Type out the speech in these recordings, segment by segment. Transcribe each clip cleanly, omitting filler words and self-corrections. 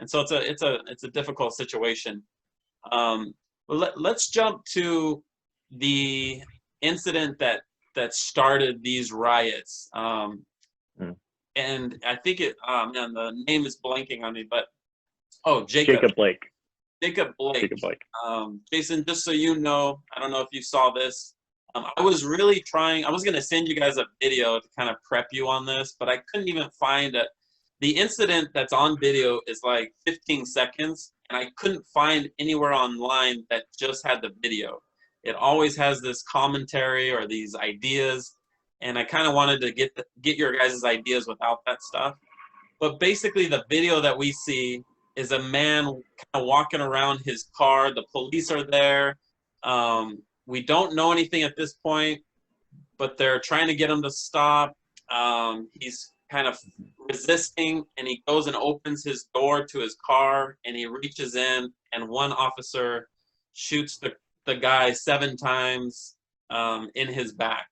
And so it's a difficult situation. Let's jump to the incident that started these riots. And I think man, the name is blanking on me, but Jacob Blake. Jacob Blake. Jacob Blake. Jason, just so you know, I don't know if you saw this. I was really trying. I was going to send you guys a video to kind of prep you on this, but I couldn't even find it. The incident that's on video is like 15 seconds, and I couldn't find anywhere online that just had the video. It always has this commentary or these ideas, and I kind of wanted to get your guys' ideas without that stuff. But basically, the video that we see is a man kind of walking around his car. The police are there. We don't know anything at this point, but they're trying to get him to stop. He's kind of resisting, and he goes and opens his door to his car, and he reaches in, and one officer shoots the guy 7 times in his back.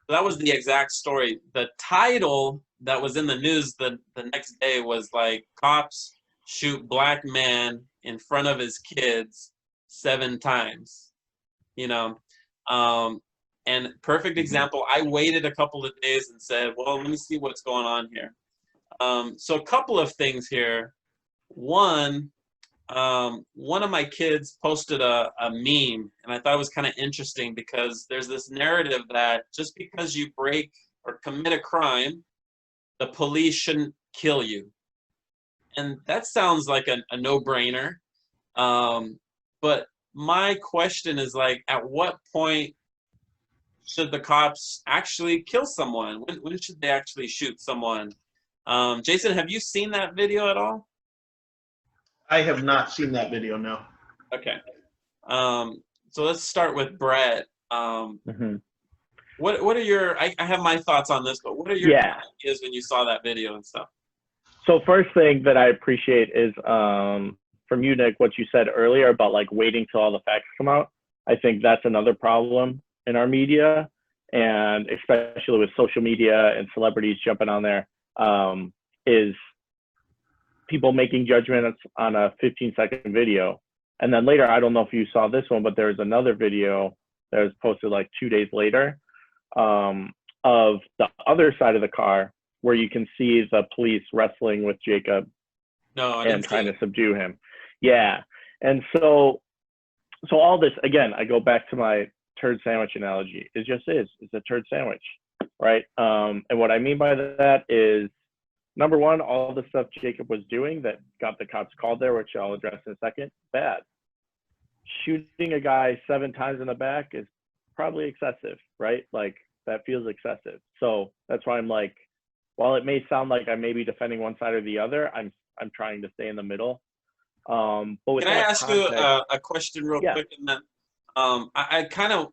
So that was the exact story. The title that was in the news the next day was like, cops shoot black man in front of his kids 7 times, you know. And perfect example, I waited a couple of days and said, well, let me see what's going on here. So a couple of things here. One of my kids posted a meme, and I thought it was kind of interesting because there's this narrative that just because you break or commit a crime, the police shouldn't kill you. And that sounds like a no-brainer. But my question is, like, at what point should the cops actually kill someone? When should they actually shoot someone? Jason, have you seen that video at all? I have not seen that video, no. Okay. So let's start with Bret. What are your, I have my thoughts on this, but what are your ideas when you saw that video and stuff? So first thing that I appreciate is from you, Nick, what you said earlier about like waiting till all the facts come out. I think that's another problem in our media, and especially with social media and celebrities jumping on there, is people making judgments on a 15-second video. And then later, I don't know if you saw this one, but there's another video that was posted like 2 days later of the other side of the car where you can see the police wrestling with Jacob and trying to subdue him. Yeah. And so all this, again, I go back to my turd sandwich analogy. It's a turd sandwich, right? And what I mean by that is, number one, all the stuff Jacob was doing that got the cops called there, which I'll address in a second, bad. Shooting a guy 7 times in the back is probably excessive, right? Like, that feels excessive. So that's why I'm like, while it may sound like I may be defending one side or the other, I'm trying to stay in the middle. But with Can I ask you a question real quick? And then I kind of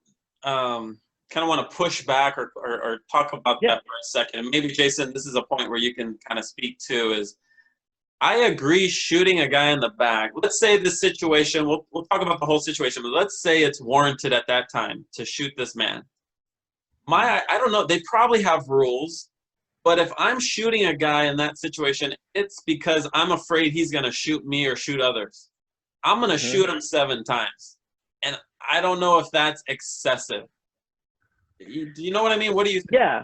want to push back or talk about that for a second. And maybe, Jason, this is a point where you can kind of speak to is, I agree shooting a guy in the back. Let's say this situation, we'll talk about the whole situation, but let's say it's warranted at that time to shoot this man. I don't know, they probably have rules, but if I'm shooting a guy in that situation, it's because I'm afraid he's going to shoot me or shoot others. I'm going to shoot him 7 times. And I don't know if that's excessive. Do you know what I mean? What do you think? Yeah.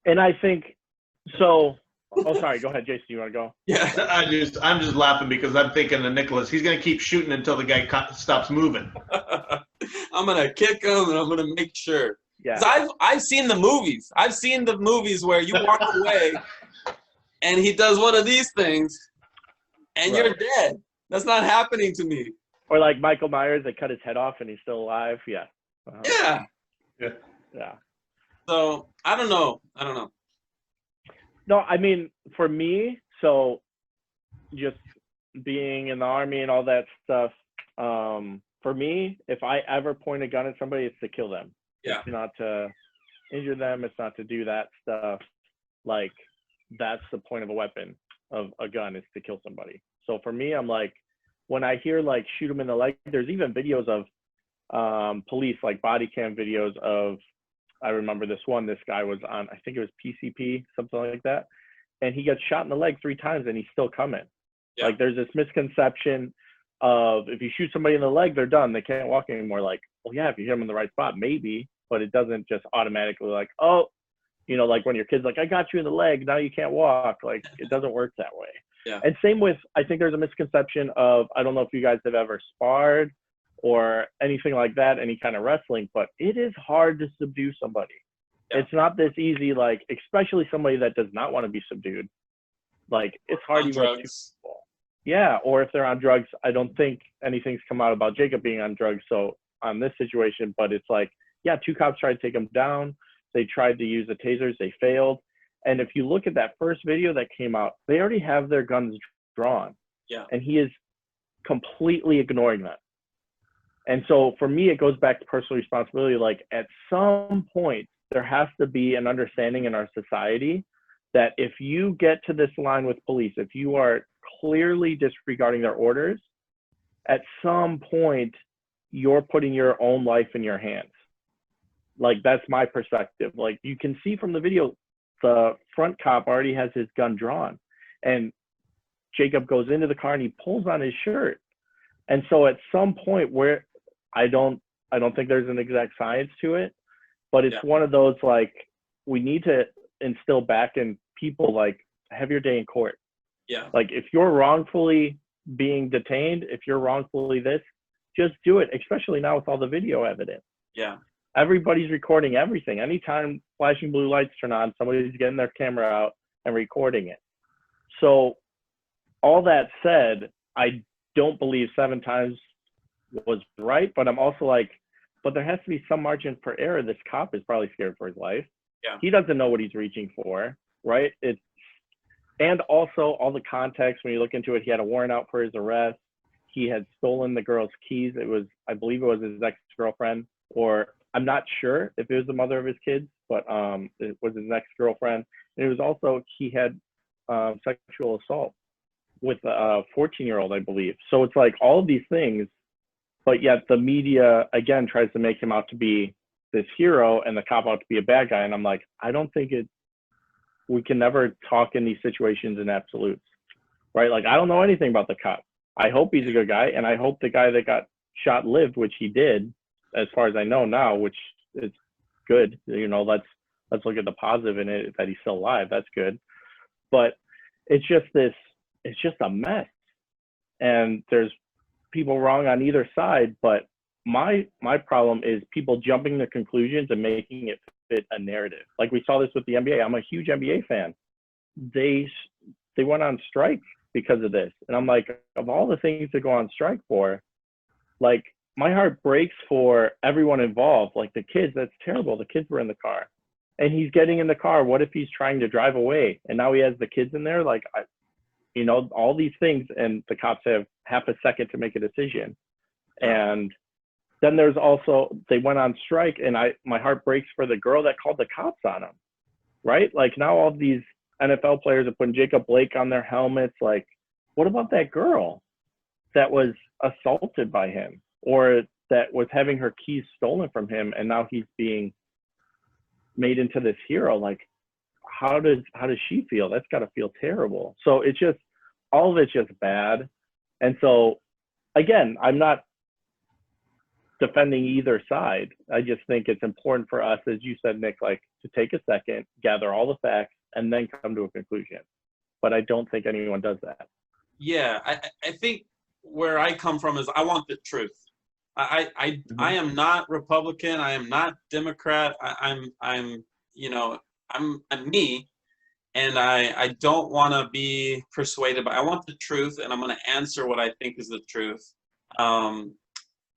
And I think, so, oh, sorry, go ahead, Jason, you want to go? Yeah. I'm just laughing because I'm thinking of Nicholas. He's going to keep shooting until the guy stops moving. I'm going to kick him, and I'm going to make sure. Yeah. I've seen the movies. I've seen the movies where you walk away and he does one of these things and you're dead. That's not happening to me. Or like Michael Myers, they cut his head off and he's still alive. Yeah. Yeah. So I don't know. No, I mean, for me, so just being in the Army and all that stuff, for me, if I ever point a gun at somebody, it's to kill them. Yeah. It's not to injure them. It's not to do that stuff. Like, that's the point of a weapon, of a gun, is to kill somebody. So for me, I'm like, when I hear like shoot them in the leg, there's even videos of police, like body cam videos of, I remember this guy was on, I think it was PCP, something like that. And he got shot in the leg 3 times and he's still coming. Yeah. Like there's this misconception of if you shoot somebody in the leg, they're done. They can't walk anymore. Like, well, yeah, if you hit them in the right spot, maybe, but it doesn't just automatically like, oh, you know, like when your kid's like, I got you in the leg, now you can't walk. Like it doesn't work that way. Yeah. And same with, I think there's a misconception of, I don't know if you guys have ever sparred or anything like that, any kind of wrestling, but it is hard to subdue somebody. Yeah. It's not this easy, like, especially somebody that does not want to be subdued. Like it's hard On even with drugs. people. Yeah, or if they're on drugs, I don't think anything's come out about Jacob being on drugs. So on this situation, but it's like, yeah, 2 cops tried to take him down. They tried to use the tasers. They failed. And if you look at that first video that came out, they already have their guns drawn. Yeah. And he is completely ignoring that. And so for me, it goes back to personal responsibility. Like at some point, there has to be an understanding in our society that if you get to this line with police, if you are clearly disregarding their orders, at some point, you're putting your own life in your hands. Like that's my perspective. Like you can see from the video, the front cop already has his gun drawn, and Jacob goes into the car and he pulls on his shirt. And so at some point where I don't think there's an exact science to it, but it's one of those, like, we need to instill back in people, like, have your day in court. Yeah. Like if you're wrongfully being detained, if you're wrongfully this, just do it, especially now with all the video evidence. Yeah. Everybody's recording everything. Anytime flashing blue lights turn on, somebody's getting their camera out and recording it. So all that said, I don't believe 7 times was right, but I'm also like, but there has to be some margin for error. This cop is probably scared for his life. Yeah. He doesn't know what he's reaching for, right? And also all the context, when you look into it, he had a warrant out for his arrest. He had stolen the girl's keys. I believe it was his ex-girlfriend, or I'm not sure if it was the mother of his kids, but it was his ex-girlfriend. And it was also, he had sexual assault with a 14-year-old, I believe. So it's like all of these things, but yet the media, again, tries to make him out to be this hero and the cop out to be a bad guy. And I'm like, I don't think we can never talk in these situations in absolutes, right? Like, I don't know anything about the cop. I hope he's a good guy, and I hope the guy that got shot lived, which he did, as far as I know now, which is good. You know, let's look at the positive in it, that he's still alive. That's good. But it's just a mess. And there's people wrong on either side, but my problem is people jumping to conclusions and making it fit a narrative. Like we saw this with the NBA. I'm a huge NBA fan. They went on strike because of this. And I'm like, of all the things to go on strike for, like, my heart breaks for everyone involved. Like the kids, that's terrible. The kids were in the car and he's getting in the car. What if he's trying to drive away and now he has the kids in there? Like, you know, all these things, and the cops have half a second to make a decision. And then there's also, they went on strike, and my heart breaks for the girl that called the cops on him, right? Like now all these NFL players are putting Jacob Blake on their helmets. Like, what about that girl that was assaulted by him, or that was having her keys stolen from him, and now he's being made into this hero? Like, how does she feel? That's got to feel terrible. So it's just, all of it's just bad. And so again, I'm not defending either side. I just think it's important for us, as you said, Nick, like to take a second, gather all the facts, and then come to a conclusion. But I don't think anyone does that. Yeah, I think where I come from is I want the truth. I am not Republican. I am not Democrat. I'm me, and I don't want to be persuaded, but I want the truth, and I'm going to answer what I think is the truth.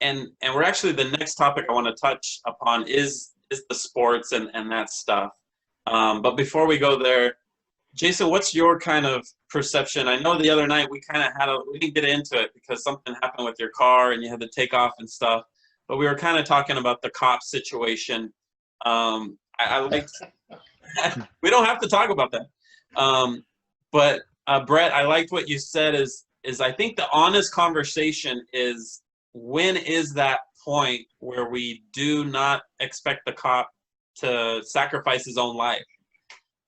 And we're actually, the next topic I want to touch upon is the sports and that stuff. But before we go there, Jason, what's your kind of perception? I know the other night we kind of we didn't get into it because something happened with your car and you had to take off and stuff, but we were kind of talking about the cop situation. I liked, we don't have to talk about that. But Bret, I liked what you said is I think the honest conversation is, when is that point where we do not expect the cop to sacrifice his own life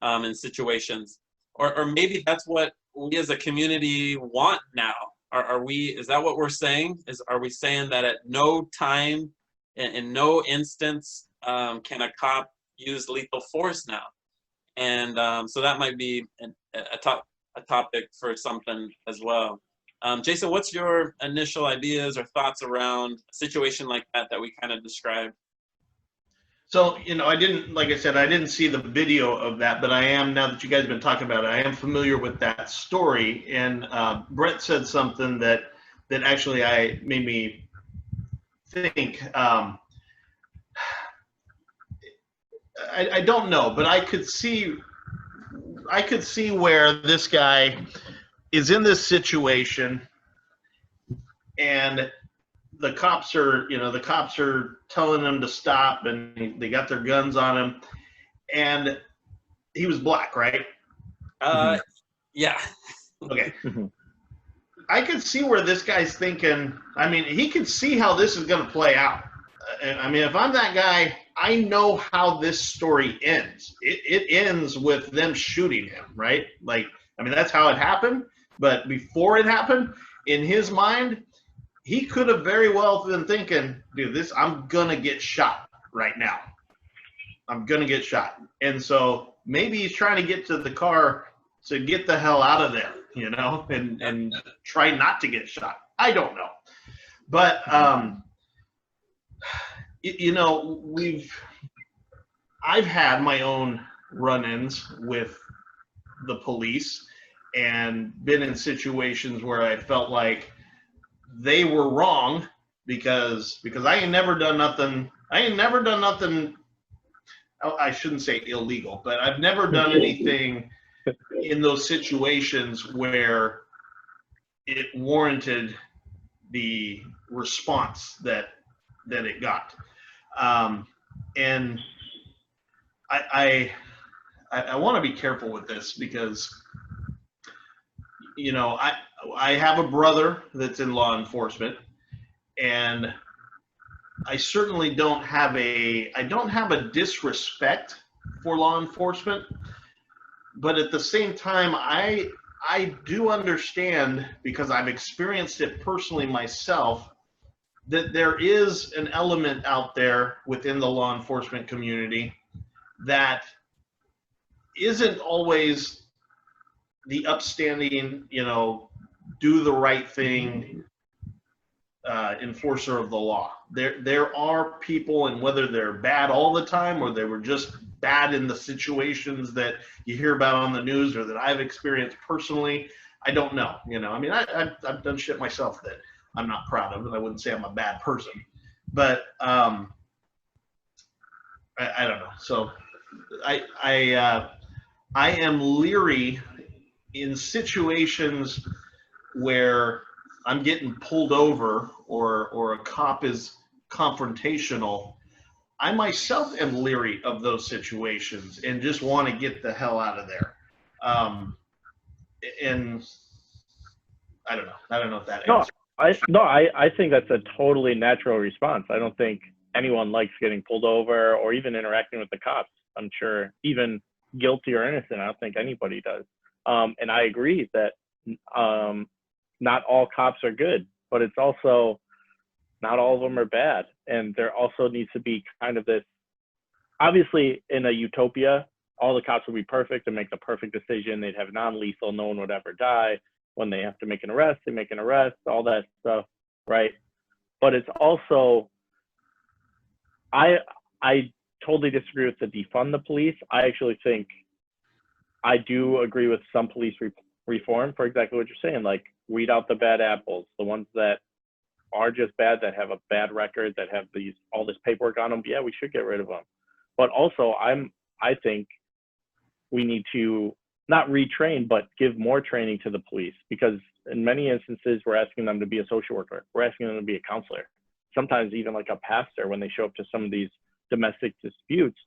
in situations? Or maybe that's what we as a community want now? Are we, is that what we're saying? Are we saying that at no time, in no instance, can a cop use lethal force now? And so that might be a topic for something as well. Jason, what's your initial ideas or thoughts around a situation like that we kind of described? So, like I said, I didn't see the video of that, but I am, now that you guys have been talking about it, I am familiar with that story. And Bret said something that actually made me think. I don't know, but I could see where this guy is in this situation, and the cops are telling him to stop, and they got their guns on him, and he was black, right? Yeah. Okay. I could see where this guy's thinking. I mean, he could see how this is going to play out. I mean, if I'm that guy, I know how this story ends. It ends with them shooting him, right? Like, I mean, that's how it happened. But before it happened, in his mind, he could have very well been thinking, dude, I'm going to get shot right now. I'm going to get shot. And so maybe he's trying to get to the car to get the hell out of there, and try not to get shot. I don't know. But, I've had my own run-ins with the police and been in situations where I felt like they were wrong because I ain't never done nothing. I shouldn't say illegal, but I've never done anything in those situations where it warranted the response that it got. And I want to be careful with this because, I have a brother that's in law enforcement, and I certainly don't have a disrespect for law enforcement, but at the same time, I do understand, because I've experienced it personally myself, that there is an element out there within the law enforcement community that isn't always the upstanding, do the right thing enforcer of the law. There are people, and whether they're bad all the time or they were just bad in the situations that you hear about on the news or that I've experienced personally, I don't know. I mean, I've done shit myself that I'm not proud of, and I wouldn't say I'm a bad person, but I don't know. So I am leery in situations where I'm getting pulled over or a cop is confrontational. I myself am leery of those situations and just want to get the hell out of there. And I don't know if that answers. I think that's a totally natural response. I don't think anyone likes getting pulled over or even interacting with the cops. I'm sure, even guilty or innocent, I don't think anybody does. And I agree that not all cops are good, but it's also not all of them are bad. And there also needs to be kind of this, obviously in a utopia, all the cops would be perfect and make the perfect decision. They'd have non-lethal, no one would ever die. When they have to make an arrest, they make an arrest, all that stuff, right? But it's also, I totally disagree with the defund the police. I actually think I do agree with some police reform for exactly what you're saying, like weed out the bad apples, the ones that are just bad, that have a bad record, that have all this paperwork on them. Yeah, we should get rid of them. But also, I think we need to not retrain, but give more training to the police, because in many instances, we're asking them to be a social worker. We're asking them to be a counselor, sometimes even like a pastor when they show up to some of these domestic disputes.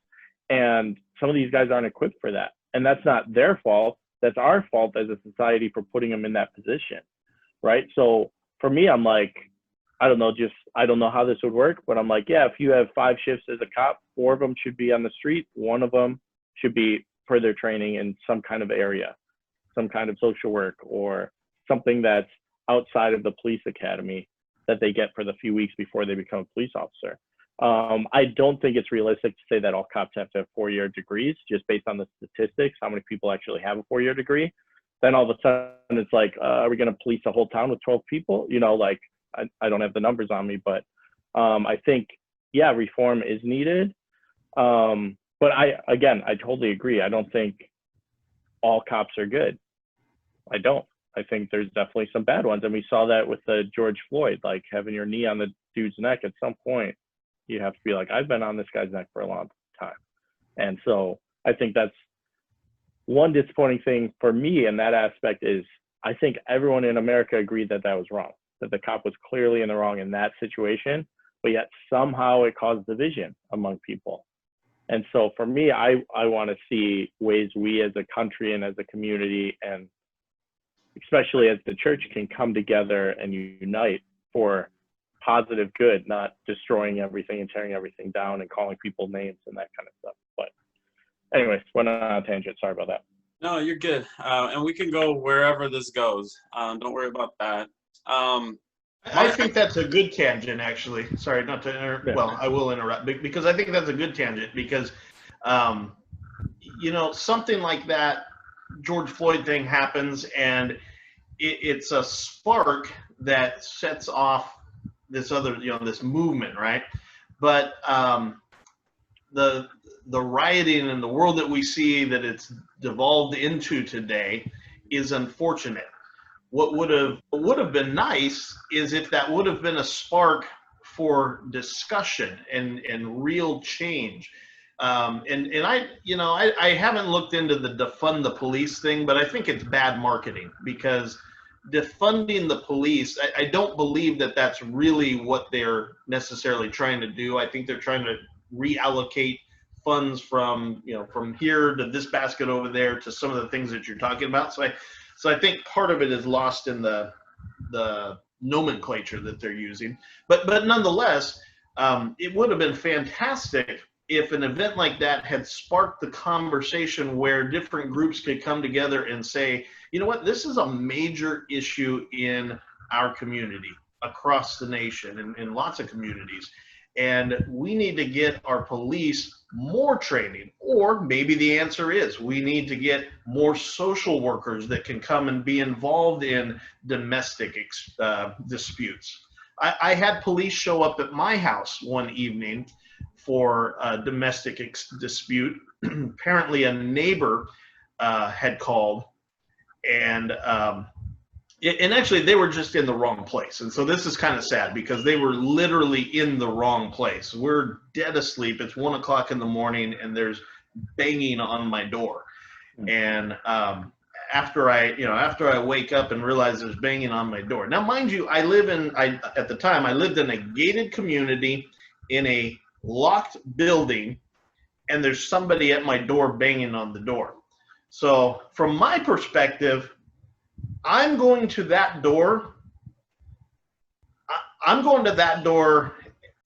And some of these guys aren't equipped for that. And that's not their fault. That's our fault as a society for putting them in that position, right? So for me, I'm like, I don't know how this would work, but I'm like, yeah, if you have 5 shifts as a cop, 4 of them should be on the street. 1 of them should be further training in some kind of area. some kind of social work or something that's outside of the police academy that they get for the few weeks before they become a police officer. I don't think it's realistic to say that all cops have to have 4-year degrees, just based on the statistics, how many people actually have a 4-year degree. Then all of a sudden it's like, are we going to police a whole town with 12 people? You know, like, I don't have the numbers on me, but I think, yeah, reform is needed. But I totally agree. I don't think all cops are good. I don't. I think there's definitely some bad ones. And we saw that with the George Floyd, like having your knee on the dude's neck. At some point, you have to be like, I've been on this guy's neck for a long time. And so I think that's one disappointing thing for me in that aspect is I think everyone in America agreed that that was wrong, that the cop was clearly in the wrong in that situation, but yet somehow it caused division among people. And so for me, I want to see ways we as a country and as a community, and especially as the church, can come together and unite for positive good, not destroying everything and tearing everything down and calling people names and that kind of stuff. But anyways, went on a tangent. Sorry about that. No, you're good. And we can go wherever this goes. Don't worry about that. I think that's a good tangent, actually. Sorry, not to interrupt. Yeah. Well, I will interrupt because I think that's a good tangent because, you know, something like that George Floyd thing happens and it's a spark that sets off this other, you know, this movement, right? But the rioting and the world that we see that it's devolved into today is unfortunate. What would have been nice is if that would have been a spark for discussion and real change. And I haven't looked into the defund the police thing, but I think it's bad marketing because defunding the police, I don't believe that that's really what they're necessarily trying to do. I think they're trying to reallocate funds from here to this basket over there to some of the things that you're talking about. So I think part of it is lost in the nomenclature that they're using. But nonetheless, it would have been fantastic if an event like that had sparked the conversation where different groups could come together and say, you know what, this is a major issue in our community, across the nation, and in lots of communities. And we need to get our police more training, or maybe the answer is we need to get more social workers that can come and be involved in domestic disputes. I had police show up at my house one evening for a domestic dispute. Apparently a neighbor had called, and actually they were just in the wrong place. And so this is kind of sad because they were literally in the wrong place. We're dead asleep. It's 1 o'clock in the morning and there's banging on my door. And after I wake up and realize there's banging on my door. Now, mind you, at the time I lived in a gated community in a locked building, and there's somebody at my door banging on the door. So from my perspective, I'm going to that door. I'm going to that door,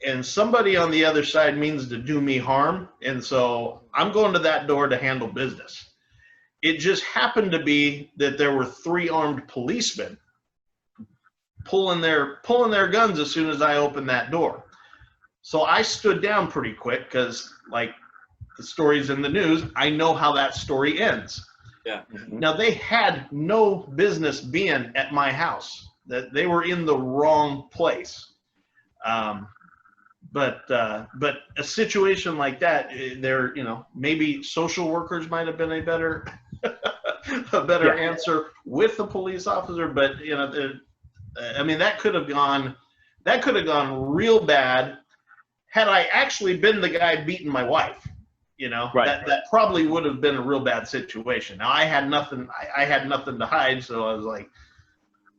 and somebody on the other side means to do me harm. And so I'm going to that door to handle business. It just happened to be that there were 3 armed policemen pulling their guns as soon as I opened that door. So I stood down pretty quick because, like the stories in the news, I know how that story ends. Yeah. Now, they had no business being at my house. That they were in the wrong place. But a situation like that, maybe social workers might have been a better answer with the police officer. But that could have gone real bad had I actually been the guy beating my wife. That probably would have been a real bad situation. Now I had nothing to hide, so I was like,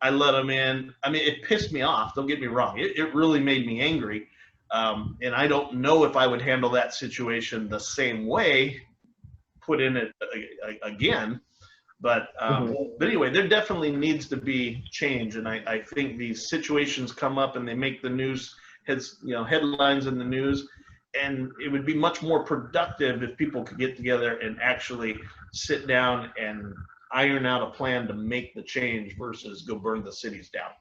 I let him in. I mean, it pissed me off. Don't get me wrong. It really made me angry. And I don't know if I would handle that situation the same way, put in it again. But anyway, there definitely needs to be change. And I think these situations come up and they make the news headlines in the news. And it would be much more productive if people could get together and actually sit down and iron out a plan to make the change versus go burn the cities down.